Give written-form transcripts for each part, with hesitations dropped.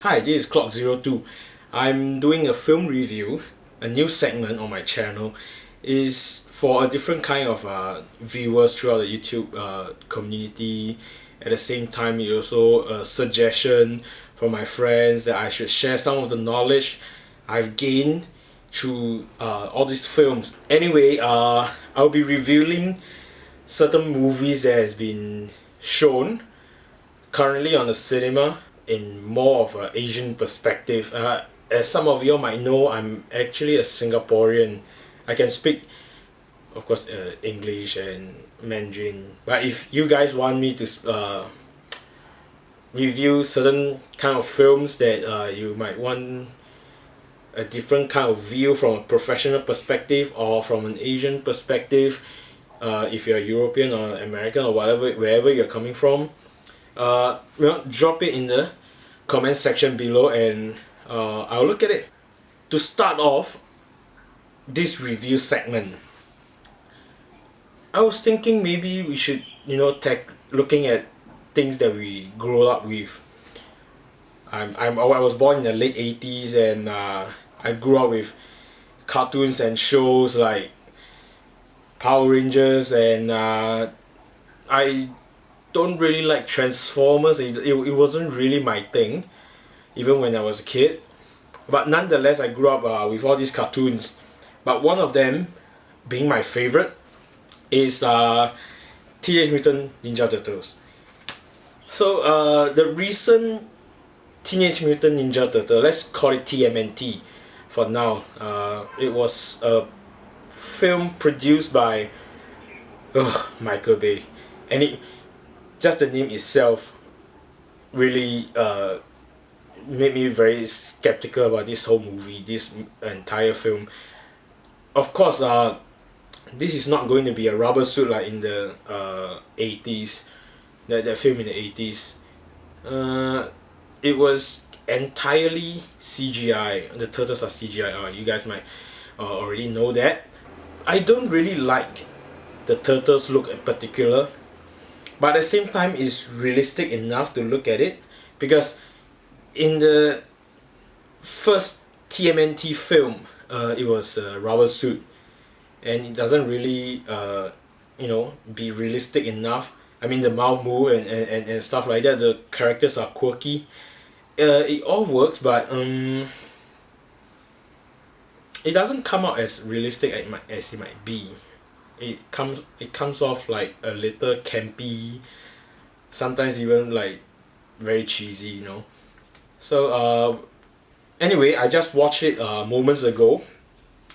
Hi, this is Clock02. I'm doing a film review, a new segment on my channel. Is for a different kind of viewers throughout the YouTube community. At the same time, it also a suggestion from my friends that I should share some of the knowledge I've gained through all these films. Anyway, I'll be reviewing certain movies that has been shown currently on the cinema in more of an Asian perspective. As some of you might know, I'm actually a Singaporean. I can speak, of course, English and Mandarin. But if you guys want me to review certain kind of films that you might want a different kind of view from a professional perspective or from an Asian perspective, if you're European or American or whatever, wherever you're coming from, drop it in the comment section below and I'll look at it. To start off this review segment, I was thinking maybe we should, looking at things that we grew up with. I was born in the late 80s and I grew up with cartoons and shows like Power Rangers and I don't really like Transformers. It wasn't really my thing, even when I was a kid. But nonetheless, I grew up with all these cartoons. But one of them, being my favorite, is Teenage Mutant Ninja Turtles. So the recent Teenage Mutant Ninja Turtle, let's call it TMNT for now. It was a film produced by Michael Bay, and just the name itself really made me very skeptical about this whole movie, this entire film. Of course, this is not going to be a rubber suit like in the 80s, that film in the 80s. It was entirely CGI. The turtles are CGI. You guys might already know that. I don't really like the turtles look in particular, but at the same time it's realistic enough to look at it, because in the first TMNT film, it was a rubber suit and it doesn't really be realistic enough. I mean, the mouth move and stuff like that, the characters are quirky. It all works, but it doesn't come out as realistic as it might be. It comes off like a little campy, sometimes even like very cheesy. So anyway, I just watched it moments ago,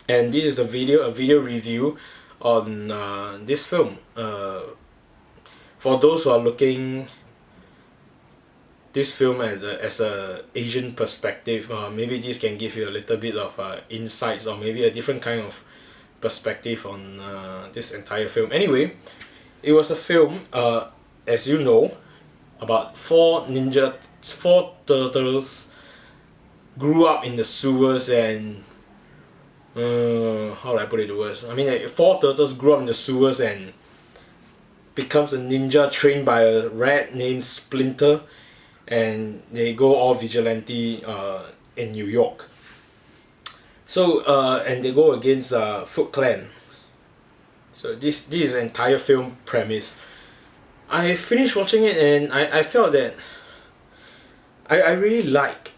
and this is a video review on this film. For those who are looking this film as a Asian perspective, maybe this can give you a little bit of insights or maybe a different kind of perspective on this entire film. Anyway, it was a film, as you know, about four turtles grew up in the sewers and how do I put it the worst? I mean, like, four turtles grew up in the sewers and becomes a ninja trained by a rat named Splinter, and they go all vigilante in New York. So and they go against Foot Clan. So this is the entire film premise. I finished watching it and I felt that I really like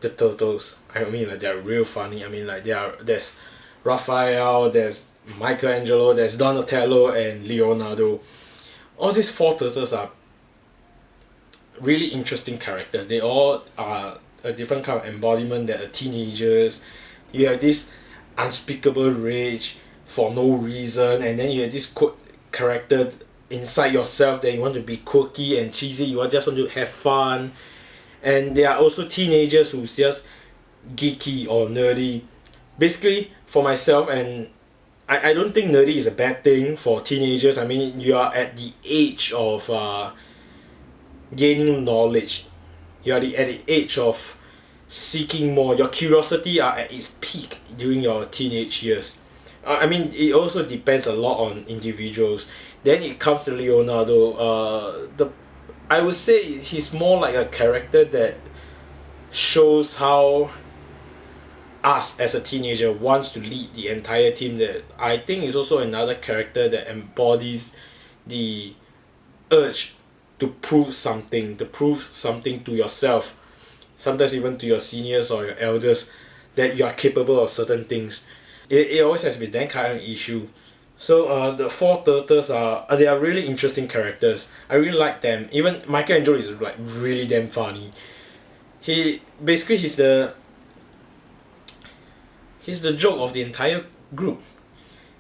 the turtles. I mean, like, they're real funny. I mean, like, there's Raphael, there's Michelangelo, there's Donatello and Leonardo. All these four turtles are really interesting characters. They all are a different kind of embodiment that are teenagers. You have this unspeakable rage for no reason, and then you have this character inside yourself that you want to be quirky and cheesy. You just want to have fun, and there are also teenagers who's just geeky or nerdy. Basically, for myself, and I don't think nerdy is a bad thing for teenagers. I mean, you are at the age of gaining knowledge. You are at the age of seeking more. Your curiosity are at its peak during your teenage years. I mean, it also depends a lot on individuals. Then it comes to Leonardo. I would say he's more like a character that shows how us as a teenager wants to lead the entire team. That I think is also another character that embodies the urge to prove something, to yourself, sometimes even to your seniors or your elders, that you are capable of certain things. It always has been that kind of issue. So the four turtles they are really interesting characters. I really like them. Even Michelangelo is like really damn funny. He's the joke of the entire group.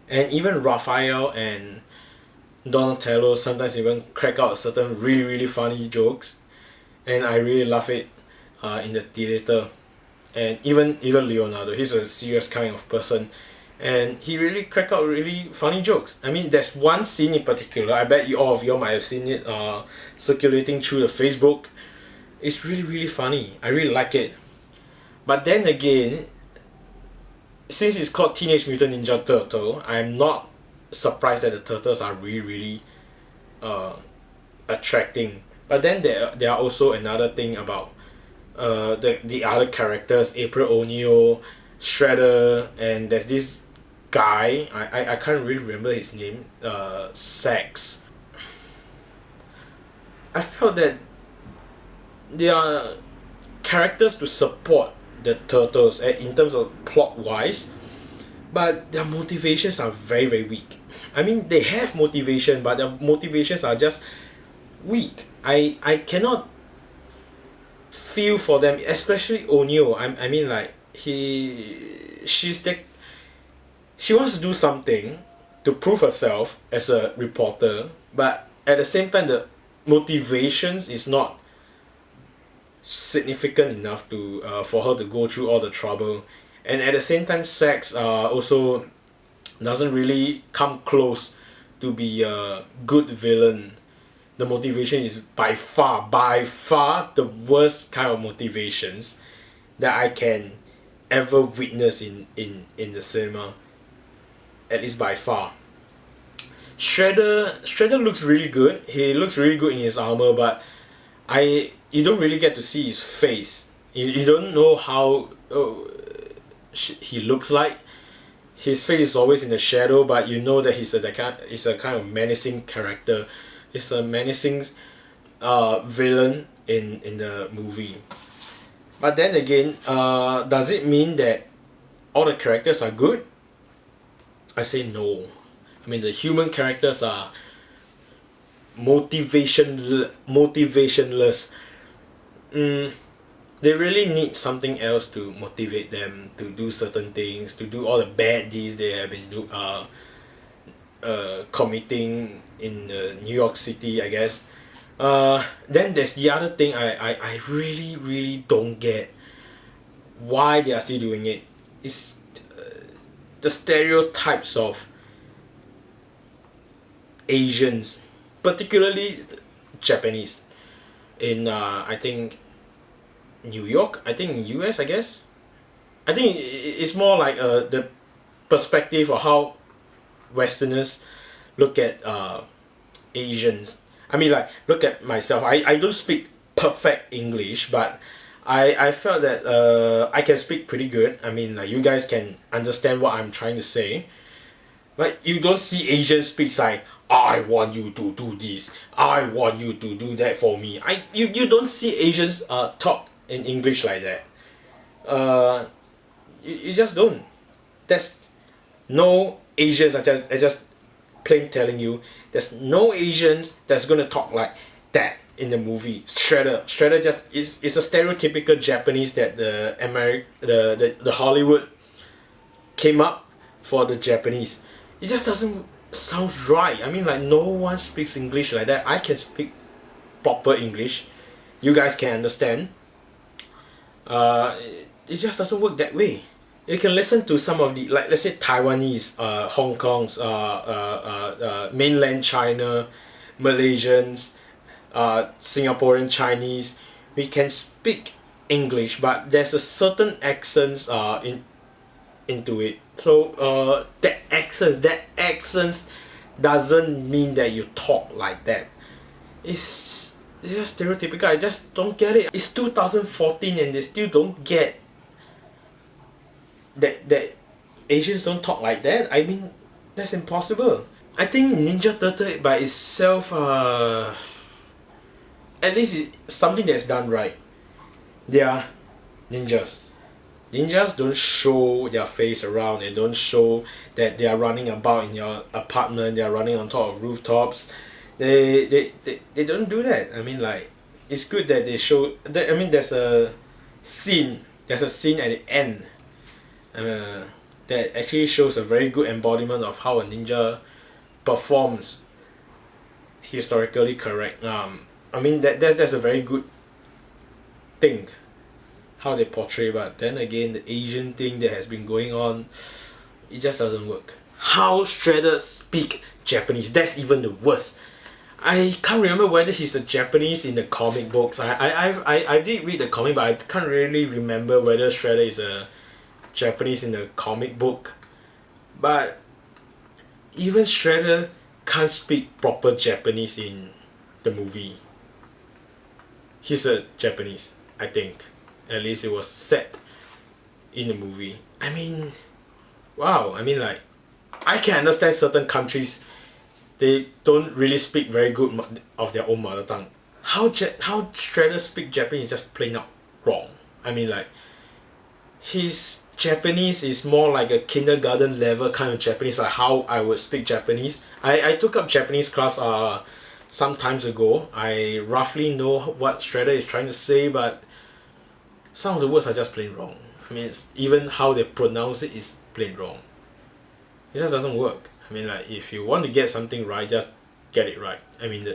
And even Raphael and Donatello sometimes even crack out certain really really funny jokes, and I really love it in the theater. And even Leonardo, he's a serious kind of person, and he really crack out really funny jokes. I mean, there's one scene in particular. I bet all of you might have seen it circulating through the Facebook. It's really really funny. I really like it. But then again, since it's called Teenage Mutant Ninja Turtle, I'm not surprised that the turtles are really really attracting. But then there are also another thing about the other characters, April O'Neil, Shredder, and there's this guy, I can't really remember his name, Sax. I felt that they are characters to support the turtles in terms of plot wise, but their motivations are very very weak. I mean, they have motivation, but their motivations are just weak. I cannot feel for them, especially O'Neil. I mean, like she wants to do something to prove herself as a reporter, but at the same time the motivations is not significant enough to for her to go through all the trouble. And at the same time, Sax also doesn't really come close to be a good villain. The motivation is by far the worst kind of motivations that I can ever witness in the cinema, at least by far. Shredder looks really good. He looks really good in his armor, but you don't really get to see his face. You don't know how he looks like. His face is always in the shadow, but you know that he's a kind of menacing character. He's a menacing villain in the movie. But then again, does it mean that all the characters are good? I say no. I mean, the human characters are motivationless. They really need something else to motivate them to do certain things, to do all the bad deeds they have been committing in New York City, I guess. Then there's the other thing I really really don't get why they are still doing it. It's the stereotypes of Asians, particularly Japanese, in I think New York, I think in US, I guess. I think it's more like the perspective of how Westerners look at Asians. I mean, like, look at myself. I don't speak perfect English, but I felt that I can speak pretty good. I mean, like, you guys can understand what I'm trying to say. But you don't see Asians speak like, I want you to do this, I want you to do that for me. You don't see Asians talk in English like that. You just don't. There's no Asians. I just plain telling you, there's no Asians that's gonna talk like that in the movie. Shredder just is a stereotypical Japanese that the Hollywood came up for the Japanese. It just doesn't sound right. I mean, like, no one speaks English like that. I can speak proper English. You guys can understand. It just doesn't work that way. You can listen to some of the, like, let's say Taiwanese, Hong Kong's, mainland China, Malaysians, Singaporean Chinese. We can speak English, but there's a certain accents into it. So that accents doesn't mean that you talk like that. It's It's just stereotypical. I just don't get it. It's 2014 and they still don't get that Asians don't talk like that. I mean, that's impossible. I think Ninja Turtle by itself, at least it's something that's done right. They are ninjas. Ninjas don't show their face around and don't show that they are running about in your apartment, they are running on top of rooftops. They don't do that. I mean, like, it's good that they show that. I mean, there's a scene at the end that actually shows a very good embodiment of how a ninja performs historically correct. I mean, that's a very good thing how they portray, but then again, the Asian thing that has been going on, it just doesn't work. How Shredder speak Japanese, that's even the worst. I can't remember whether he's a Japanese in the comic books. I did read the comic, but I can't really remember whether Shredder is a Japanese in the comic book. But even Shredder can't speak proper Japanese in the movie. He's a Japanese, I think. At least it was set in the movie. I mean, wow. I mean, like, I can understand certain countries, they don't really speak very good of their own mother tongue. How Shredder speak Japanese is just plain out wrong. I mean, like, his Japanese is more like a kindergarten level kind of Japanese, like how I would speak Japanese. I took up Japanese class some times ago. I roughly know what Shredder is trying to say, but some of the words are just plain wrong. I mean, even how they pronounce it is plain wrong. It just doesn't work. I mean, like, if you want to get something right, just get it right. I mean,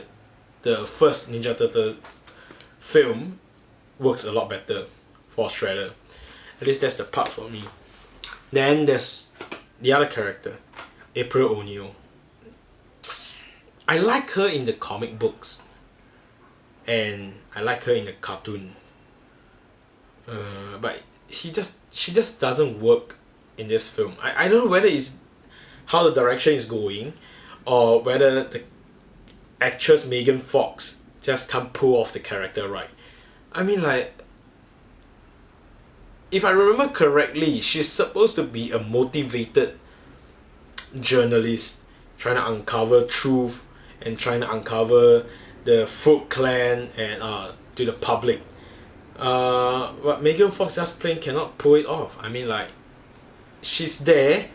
the first Ninja Turtle film works a lot better for Shredder. At least that's the part for me. Then there's the other character, April O'Neil. I like her in the comic books, and I like her in the cartoon. But she just doesn't work in this film. I don't know whether it's how the direction is going, or whether the actress Megan Fox just can't pull off the character right. I mean, like, if I remember correctly, she's supposed to be a motivated journalist trying to uncover truth and trying to uncover the Foot Clan and to the public. But Megan Fox just plain cannot pull it off. I mean, like, she's there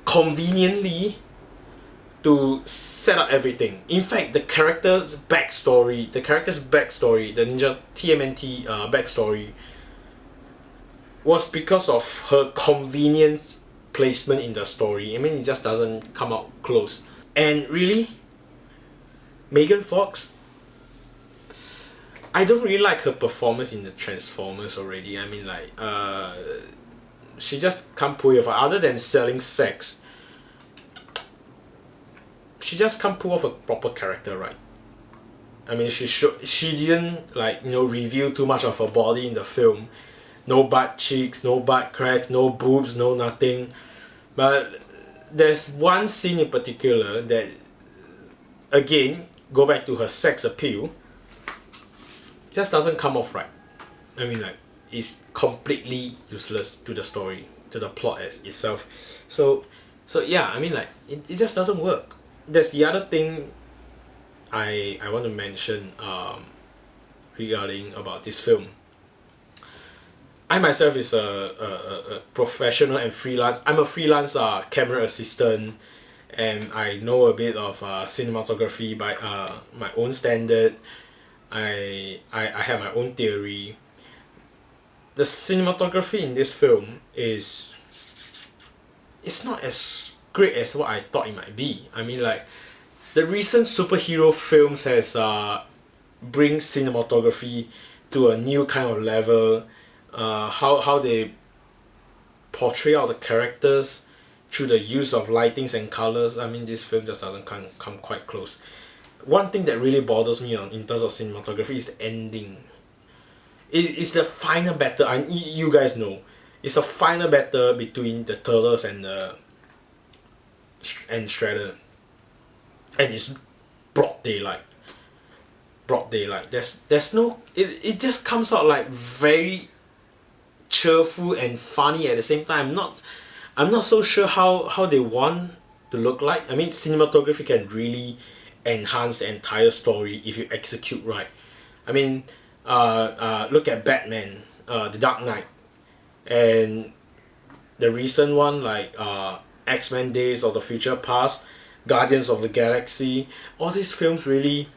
conveniently to set up everything. In fact, the character's backstory, the Ninja TMNT backstory, was because of her convenience placement in the story. I mean, it just doesn't come out close. And really, Megan Fox, I don't really like her performance in the Transformers already. I mean, like, she just can't pull it off. Other than selling sex, she just can't pull off a proper character right. I mean, she didn't, like, reveal too much of her body in the film. No butt cheeks, no butt cracks, no boobs, no nothing. But there's one scene in particular that, again, go back to her sex appeal, just doesn't come off right. I mean, like, it's completely useless to the story, to the plot as itself. So yeah, I mean, like, it just doesn't work. There's the other thing I want to mention regarding about this film. I myself is a professional and freelance. I'm a freelance camera assistant, and I know a bit of cinematography by my own standard. I have my own theory. The cinematography in this film it's not as great as what I thought it might be. I mean, like, the recent superhero films has bring cinematography to a new kind of level. How they portray all the characters through the use of lightings and colors. I mean, this film just doesn't come quite close. One thing that really bothers me in terms of cinematography is the ending. It's the final battle. You guys know, it's a final battle between the Turtles and Shredder, and it's broad daylight. broad daylight. There's no, it just comes out like very cheerful and funny at the same time. I'm not so sure how they want to look like. I mean, cinematography can really enhance the entire story if you execute right. I mean, look at Batman, The Dark Knight, and the recent one like X-Men Days of the Future Past, Guardians of the Galaxy. All these films really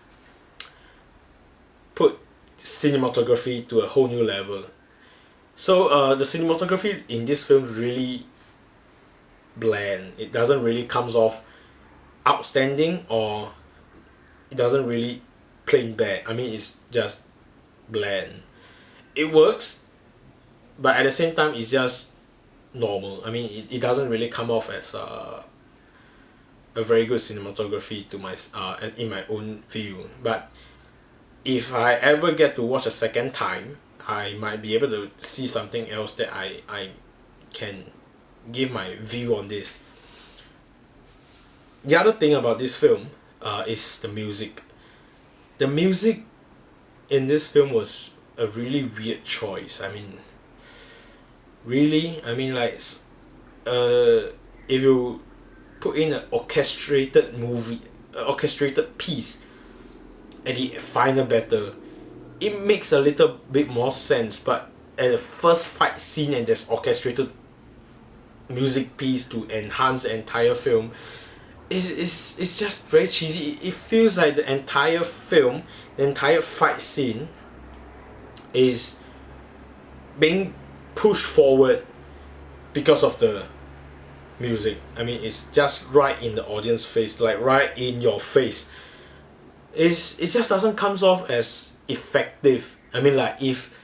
put cinematography to a whole new level. So the cinematography in this film is really bland. It doesn't really comes off outstanding, or it doesn't really plain bad. I mean, it's just bland. It works, but at the same time it's just normal. I mean, it doesn't really come off as a very good cinematography to my in my own view. But if I ever get to watch a second time, I might be able to see something else that I can give my view on this. The other thing about this film is the music. The music in this film was a really weird choice. I mean, really, I mean, like, if you put in an orchestrated movie, orchestrated piece at the final battle, it makes a little bit more sense. But at the first fight scene and there's orchestrated music piece to enhance the entire film, it's just very cheesy. It feels like the entire film, the entire fight scene is being pushed forward because of the music. I mean, it's just right in the audience face, like right in your face. It just doesn't comes off as effective. I mean, like, if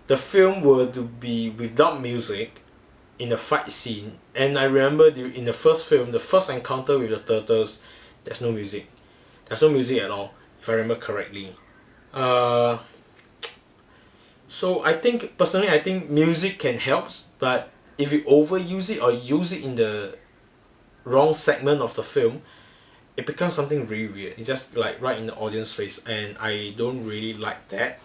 the film were to be without music in the fight scene, and I remember in the first film, the first encounter with the turtles, there's no music. There's no music at all, if I remember correctly. So I think, personally, I think music can help, but if you overuse it or use it in the wrong segment of the film, it becomes something really weird. It's just like right in the audience face, and I don't really like that.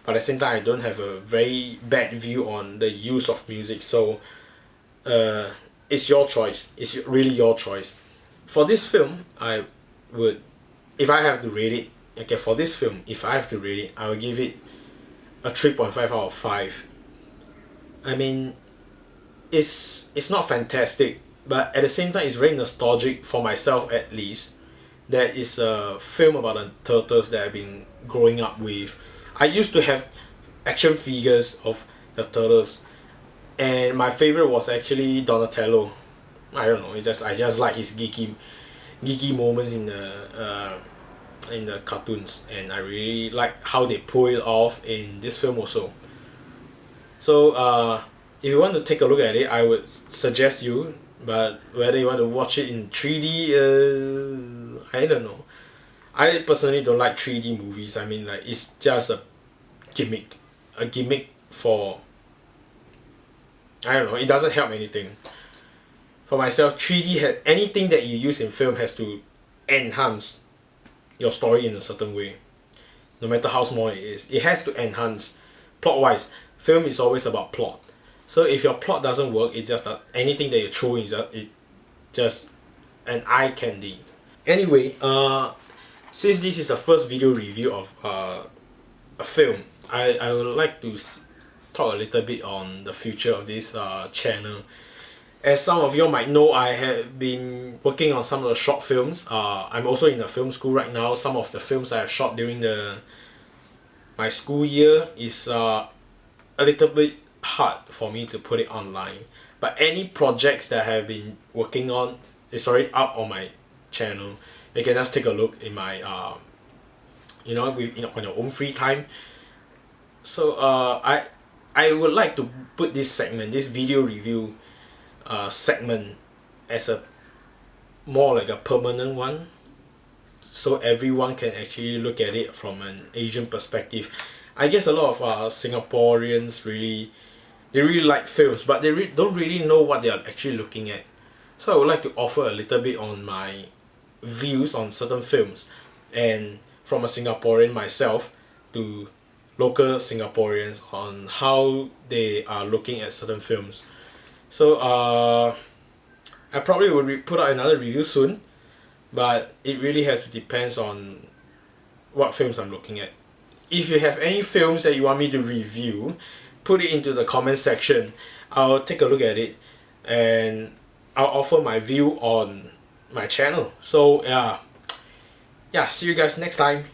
But at the same time, I don't have a very bad view on the use of music. So it's your choice. It's really your choice. For this film, I would, if I have to rate it, okay, for this film, if I have to rate it, I will give it a 3.5 out of 5. I mean, it's not fantastic, but at the same time, it's very nostalgic for myself, at least. That is a film about the turtles that I've been growing up with. I used to have action figures of the turtles, and my favorite was actually Donatello. I don't know, I just like his geeky moments in the cartoons, and I really like how they pull it off in this film also. So if you want to take a look at it, I would suggest you, but whether you want to watch it in 3D, I don't know. I personally don't like 3D movies. I mean, like, it's just a gimmick for, I don't know, it doesn't help anything. For myself, 3D had anything that you use in film has to enhance your story in a certain way. No matter how small it is, it has to enhance. Plot wise, film is always about plot. So if your plot doesn't work, it's just anything that you throw in, it just an eye candy. Anyway, since this is the first video review of a film, I would like to talk a little bit on the future of this channel. As some of you might know, I have been working on some of the short films. I'm also in the film school right now. Some of the films I have shot during my school year is a little bit hard for me to put it online. But any projects that I have been working on is already up on my channel. You can just take a look in my on your own free time. So I would like to put this segment, this video review segment, as a more like a permanent one, so everyone can actually look at it from an Asian perspective. I guess a lot of Singaporeans really like films, but they don't really know what they are actually looking at. So I would like to offer a little bit on my views on certain films, and from a Singaporean myself to local Singaporeans on how they are looking at certain films. So I probably will put out another review soon, but it really has to depends on what films I'm looking at. If you have any films that you want me to review, put it into the comment section. I'll take a look at it and I'll offer my view on my channel. So yeah, see you guys next time.